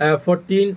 14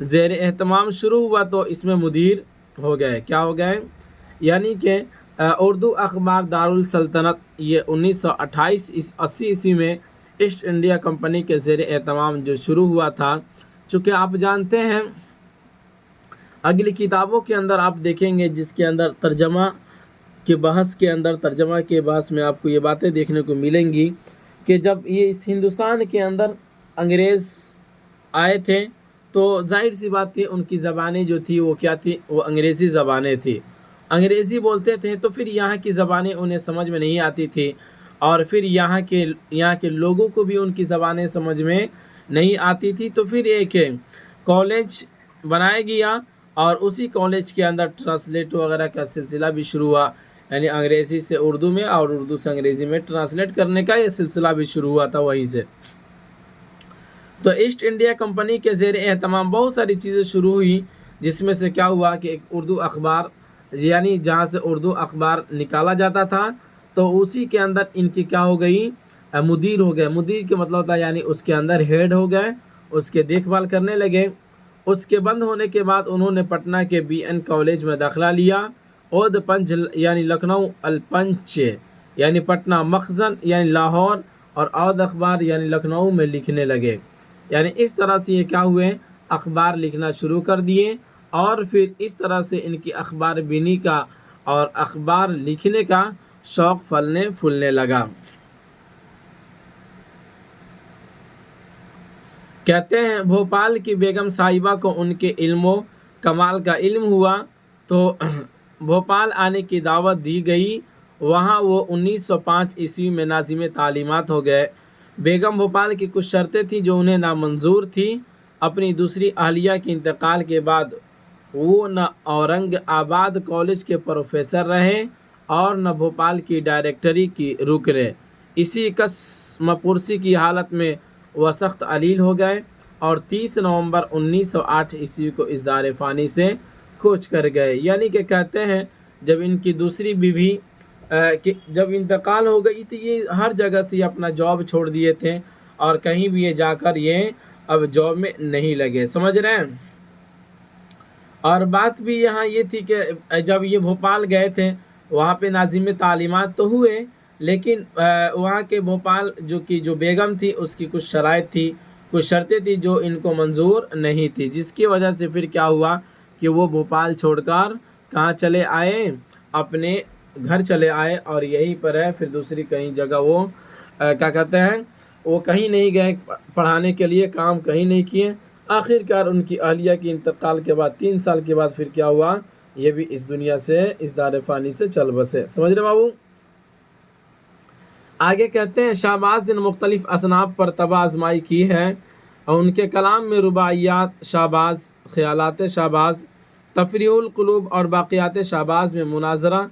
زیر اہتمام شروع ہوا تو اس میں مدیر ہو گئے، کیا ہو گئے؟ یعنی کہ اردو اخبار دارالسلطنت یہ 1980 عیسوی میں ایسٹ انڈیا کمپنی کے زیر اہتمام جو شروع ہوا تھا، چونکہ آپ جانتے ہیں اگلی کتابوں کے اندر آپ دیکھیں گے جس کے اندر ترجمہ کے بحث میں آپ کو یہ باتیں دیکھنے کو ملیں گی کہ جب یہ اس ہندوستان کے اندر انگریز آئے تھے تو ظاہر سی بات تھی ان کی زبانیں جو تھی وہ کیا تھی، وہ انگریزی زبانیں تھی، انگریزی بولتے تھے تو پھر یہاں کی زبانیں انہیں سمجھ میں نہیں آتی تھی، اور پھر یہاں کے لوگوں کو بھی ان کی زبانیں سمجھ میں نہیں آتی تھی، تو پھر ایک کالج بنایا گیا اور اسی کالج کے اندر ٹرانسلیٹ وغیرہ کا سلسلہ بھی شروع ہوا، یعنی انگریزی سے اردو میں اور اردو سے انگریزی میں ٹرانسلیٹ کرنے کا یہ سلسلہ بھی شروع ہوا تھا وہیں سے۔ تو ایسٹ انڈیا کمپنی کے زیر اہتمام بہت ساری چیزیں شروع ہوئی، جس میں سے کیا ہوا کہ ایک اردو اخبار، یعنی جہاں سے اردو اخبار نکالا جاتا تھا تو اسی کے اندر ان کی کیا ہو گئی، مدیر ہو گئے۔ مدیر کے مطلب ہوتا ہے یعنی اس کے اندر ہیڈ ہو گئے، اس کے دیکھ بھال کرنے لگے۔ اس کے بند ہونے کے بعد انہوں نے پٹنہ کے بی این کالج میں داخلہ لیا، اودھ پنچ یعنی لکھنؤ الپنچ یعنی پٹنہ مخزن یعنی لاہور، اور اودھ اخبار یعنی لکھنؤ میں لکھنے لگے۔ یعنی اس طرح سے یہ کیا ہوئے، اخبار لکھنا شروع کر دیے، اور پھر اس طرح سے ان کی اخبار بینی کا اور اخبار لکھنے کا شوق پھلنے پھولنے لگا۔ کہتے ہیں بھوپال کی بیگم صاحبہ کو ان کے علم و کمال کا علم ہوا تو بھوپال آنے کی دعوت دی گئی، وہاں وہ 1905 عیسوی میں ناظم تعلیمات ہو گئے۔ بیگم بھوپال کی کچھ شرطیں تھیں جو انہیں نامنظور تھیں۔ اپنی دوسری اہلیہ کے انتقال کے بعد وہ نہ اورنگ آباد کالج کے پروفیسر رہے اور نہ بھوپال کی ڈائریکٹری کی رکن۔ اسی قسم پرسی کی حالت میں وہ سخت علیل ہو گئے اور 30 نومبر 1908 عیسوی کو اس دار فانی سے کوچ کر گئے۔ یعنی کہ کہتے ہیں جب ان کی دوسری بیوی کہ جب انتقال ہو گئی تو یہ ہر جگہ سے اپنا جاب چھوڑ دیے تھے اور کہیں بھی یہ جا کر یہ اب جاب میں نہیں لگے، سمجھ رہے ہیں۔ اور بات بھی یہاں یہ تھی کہ جب یہ بھوپال گئے تھے وہاں پہ ناظم تعلیمات تو ہوئے، لیکن وہاں کے بھوپال جو بیگم تھی اس کی کچھ شرائط تھی، کچھ شرطیں تھی جو ان کو منظور نہیں تھی، جس کی وجہ سے پھر کیا ہوا کہ وہ بھوپال چھوڑ کر کہاں چلے آئے، اپنے گھر چلے آئے، اور یہیں پر ہے پھر دوسری کہیں جگہ وہ کیا کہتے ہیں وہ کہیں نہیں گئے پڑھانے کے لیے، کام کہیں نہیں کیے۔ آخر کار ان کی اہلیہ کے انتقال کے بعد 3 سال کے بعد پھر کیا ہوا، یہ بھی اس دنیا سے اس دار فانی سے چل بسے، سمجھ رہے بابو۔ آگے کہتے ہیں شہباز نے مختلف اصناف پر طبع آزمائی کی ہے اور ان کے کلام میں رباعیات شہباز، خیالات شہباز، تفریح القلوب اور باقیات شہباز میں مناظرہ،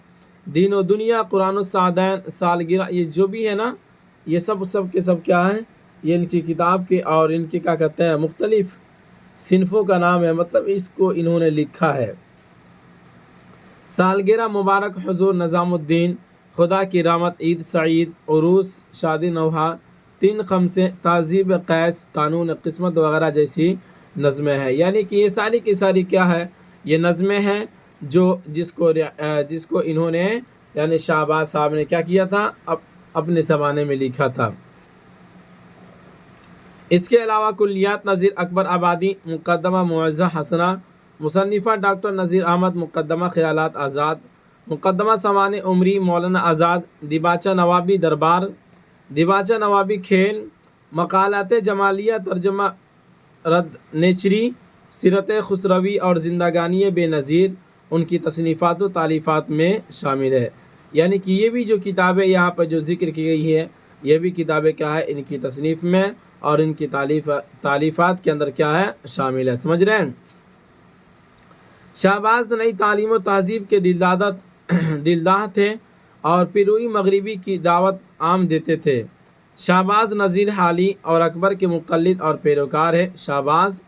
دین و دنیا، قرآن السعدین، سالگرہ، یہ جو بھی ہے نا یہ سب کے سب کیا ہے، یہ ان کی کتاب کے اور ان کی کیا کہتے ہیں مختلف صنفوں کا نام ہے، مطلب اس کو انہوں نے لکھا ہے۔ سالگرہ مبارک حضور نظام الدین، خدا کی رحمت، عید سعید، عروس، شادی نوحہ، 3 خمسیں، تہذیب قیس، قانون قسمت وغیرہ جیسی نظمیں ہیں۔ یعنی کہ یہ ساری کی ساری کیا ہے، یہ نظمیں ہیں جس کو انہوں نے یعنی شہباز صاحب نے کیا کیا تھا، اپنے زمانے میں لکھا تھا۔ اس کے علاوہ کلیات نذیر اکبر آبادی، مقدمہ معزہ حسنہ، مصنفہ ڈاکٹر نذیر احمد، مقدمہ خیالات آزاد، مقدمہ سوانح عمری مولانا آزاد، دیباچہ نوابی دربار، دیباچہ نوابی کھیل، مقالات جمالیہ، ترجمہ رد نیچری، سیرت خسروی اور زندگانی بے نظیر ان کی تصنیفات و تالیفات میں شامل ہے۔ یعنی کہ یہ بھی جو کتابیں یہاں پر جو ذکر کی گئی ہے یہ بھی کتابیں کیا ہے، ان کی تصنیف میں اور ان کی تالیفات کے اندر کیا ہے، شامل ہے، سمجھ رہے ہیں۔ شہباز نئی تعلیم و تہذیب کے دلداہ تھے اور پیروی مغربی کی دعوت عام دیتے تھے۔ شہباز نذیر حالی اور اکبر کے مقلد اور پیروکار ہے۔ شہباز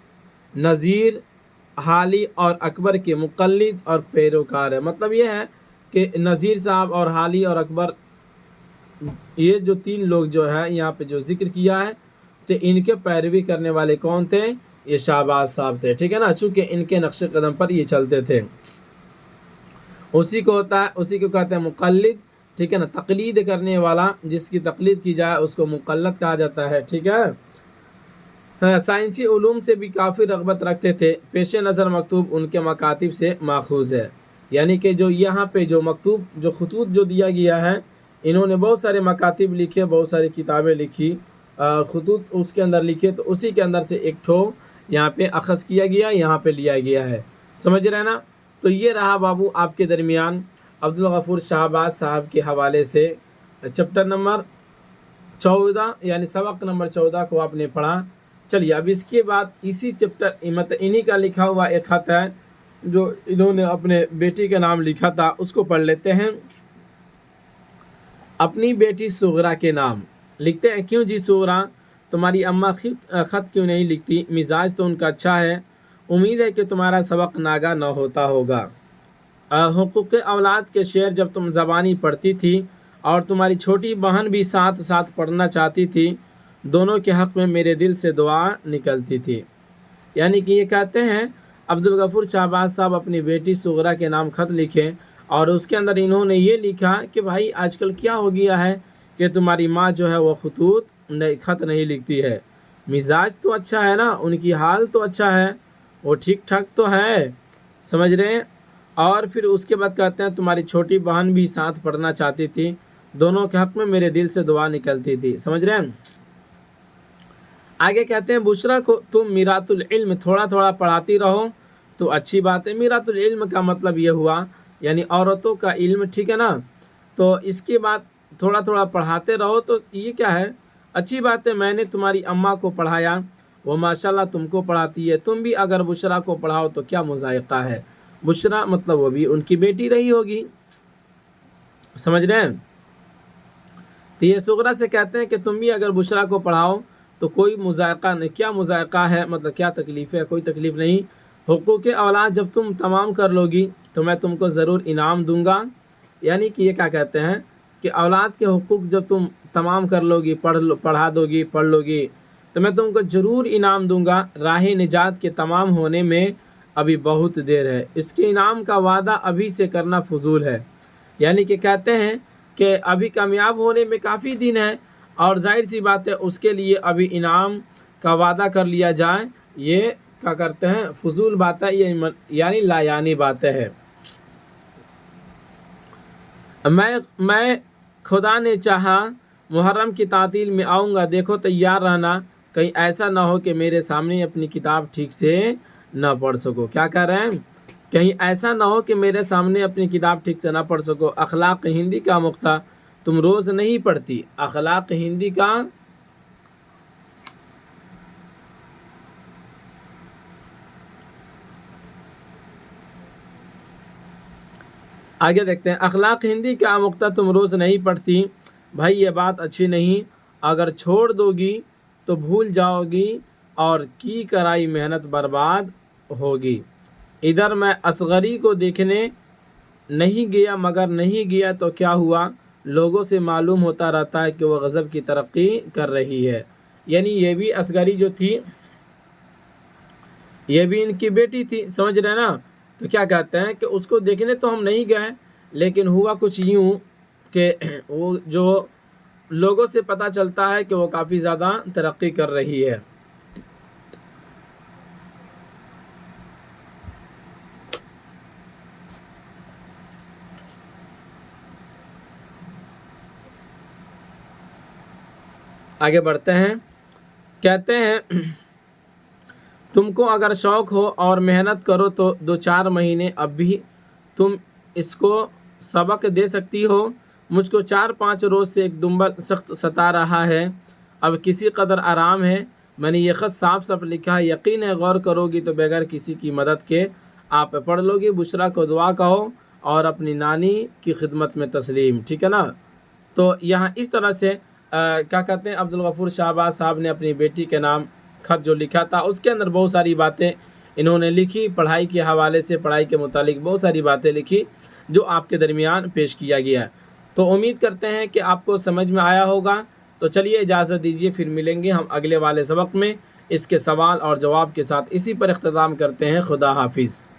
نذیر حالی اور اکبر کے مقلد اور پیروکار ہے، مطلب یہ ہے کہ نذیر صاحب اور حالی اور اکبر یہ جو 3 لوگ جو ہیں یہاں پہ جو ذکر کیا ہے تو ان کے پیروی کرنے والے کون تھے، یہ شہباز صاحب تھے، ٹھیک ہے نا، چونکہ ان کے نقش قدم پر یہ چلتے تھے۔ اسی کو کہتے ہیں مقلد، ٹھیک ہے نا، تقلید کرنے والا، جس کی تقلید کی جائے اس کو مقلد کہا جاتا ہے، ٹھیک ہے۔ سائنسی علوم سے بھی کافی رغبت رکھتے تھے، پیش نظر مکتوب ان کے مکاتب سے ماخوذ ہے، یعنی کہ جو یہاں پہ جو مکتوب جو خطوط جو دیا گیا ہے، انہوں نے بہت سارے مکاتب لکھے، بہت ساری کتابیں لکھی، خطوط اس کے اندر لکھے، تو اسی کے اندر سے ایک ٹھو یہاں پہ اخذ کیا گیا، یہاں پہ لیا گیا ہے، سمجھ رہے ہیں نا۔ تو یہ رہا بابو آپ کے درمیان عبدالغفور شہباز صاحب کے حوالے سے چیپٹر نمبر 14، یعنی سبق نمبر 14 کو آپ نے پڑھا۔ چلیے اب اس کے بعد اسی چیپٹر انہی کا لکھا ہوا ایک خط ہے جو انہوں نے اپنے بیٹی کا نام لکھا تھا، اس کو پڑھ لیتے ہیں۔ اپنی بیٹی صغرا کے نام لکھتے ہیں، کیوں جی صغرا تمہاری اماں خط کیوں نہیں لکھتی؟ مزاج تو ان کا اچھا ہے، امید ہے کہ تمہارا سبق ناگا نہ ہوتا ہوگا۔ حقوق اولاد کے شعر جب تم زبانی پڑھتی تھی اور تمہاری چھوٹی بہن بھی ساتھ ساتھ پڑھنا چاہتی تھی، دونوں کے حق میں میرے دل سے دعا نکلتی تھی۔ یعنی کہ یہ کہتے ہیں عبدالغفور شہباز صاحب اپنی بیٹی صغرا کے نام خط لکھے، اور اس کے اندر انہوں نے یہ لکھا کہ بھائی آج کل کیا ہو گیا ہے کہ تمہاری ماں جو ہے وہ خط نہیں لکھتی ہے، مزاج تو اچھا ہے نا، ان کی حال تو اچھا ہے، وہ ٹھیک ٹھاک تو ہے، سمجھ رہے ہیں۔ اور پھر اس کے بعد کہتے ہیں تمہاری چھوٹی بہن بھی ساتھ پڑھنا چاہتی تھی، دونوں کے حق میں میرے دل سے دعا نکلتی تھی، سمجھ رہے ہیں۔ آگے کہتے ہیں بشرا کو تم میرات العلم تھوڑا تھوڑا پڑھاتی رہو تو اچھی بات ہے۔ میرات العلم کا مطلب یہ ہوا یعنی عورتوں کا علم، ٹھیک ہے نا، تو اس کے بعد تھوڑا تھوڑا پڑھاتے رہو تو یہ کیا ہے، اچھی بات ہے۔ میں نے تمہاری اماں کو پڑھایا، وہ ماشاءاللہ تم کو پڑھاتی ہے، تم بھی اگر بشرا کو پڑھاؤ تو کیا مذائقہ ہے۔ بشرا مطلب وہ بھی ان کی بیٹی رہی ہوگی، سمجھ رہے ہیں۔ تو یہ صغرا سے کہتے ہیں کہ تم بھی اگر بشرا کو پڑھاؤ تو کوئی مذائقہ نہیں۔ کیا مذائقہ ہے، مطلب کیا تکلیف ہے؟ کوئی تکلیف نہیں۔ حقوق اولاد جب تم تمام کر لو گی تو میں تم کو ضرور انعام دوں گا، یعنی کہ یہ کیا کہتے ہیں کہ اولاد کے حقوق جب تم تمام کر لو گی، پڑھا دو گی، پڑھ لو گی، تو میں تم کو ضرور انعام دوں گا۔ راہ نجات کے تمام ہونے میں ابھی بہت دیر ہے، اس کے انعام کا وعدہ ابھی سے کرنا فضول ہے۔ یعنی کہ کہتے ہیں کہ ابھی کامیاب ہونے میں کافی دن ہے، اور ظاہر سی بات ہے اس کے لیے ابھی انعام کا وعدہ کر لیا جائے، یہ کیا کرتے ہیں فضول بات ہے، یہ یعنی لا یعنی باتیں ہے۔ میں خدا نے چاہا محرم کی تعطیل میں آؤں گا، دیکھو تیار رہنا، کہیں ایسا نہ ہو کہ میرے سامنے اپنی کتاب ٹھیک سے نہ پڑھ سکو۔ کیا کہہ رہے ہیں؟ کہیں ایسا نہ ہو کہ میرے سامنے اپنی کتاب ٹھیک سے نہ پڑھ سکو۔ اخلاق ہندی کا مختہ تم روز نہیں پڑھتی، اخلاق ہندی کا آگے دیکھتے ہیں۔ اخلاق ہندی کا مختہ تم روز نہیں پڑھتی، بھائی یہ بات اچھی نہیں، اگر چھوڑ دو گی تو بھول جاؤ گی اور کی کرائی محنت برباد ہوگی۔ ادھر میں اصغری کو دیکھنے نہیں گیا، مگر نہیں گیا تو کیا ہوا، لوگوں سے معلوم ہوتا رہتا ہے کہ وہ غضب کی ترقی کر رہی ہے۔ یعنی یہ بھی اصغری جو تھی یہ بھی ان کی بیٹی تھی، سمجھ رہے نا۔ تو کیا کہتے ہیں کہ اس کو دیکھنے تو ہم نہیں گئے، لیکن ہوا کچھ یوں کہ وہ جو لوگوں سے پتہ چلتا ہے کہ وہ کافی زیادہ ترقی کر رہی ہے۔ آگے بڑھتے ہیں، کہتے ہیں تم کو اگر شوق ہو اور محنت کرو تو 2-4 مہینے اب بھی تم اس کو سبق دے سکتی ہو۔ مجھ کو 4-5 روز سے ایک دنبل سخت ستا رہا ہے، اب کسی قدر آرام ہے۔ میں نے یہ خط صاف صاف لکھا ہے، یقین ہے غور کرو گی تو بغیر کسی کی مدد کے آپ پڑھ لو گی۔ بشرا کو دعا کہو اور اپنی نانی کی خدمت میں تسلیم، ٹھیک ہے نا۔ تو یہاں اس طرح سے کیا کہتے ہیں عبدالغفور شہباز صاحب نے اپنی بیٹی کے نام خط جو لکھا تھا اس کے اندر بہت ساری باتیں انہوں نے لکھی، پڑھائی کے حوالے سے، پڑھائی کے متعلق بہت ساری باتیں لکھی جو آپ کے درمیان پیش کیا گیا ہے۔ تو امید کرتے ہیں کہ آپ کو سمجھ میں آیا ہوگا۔ تو چلیے اجازت دیجیے، پھر ملیں گے ہم اگلے والے سبق میں اس کے سوال اور جواب کے ساتھ اسی پر اختتام کرتے ہیں۔ خدا حافظ۔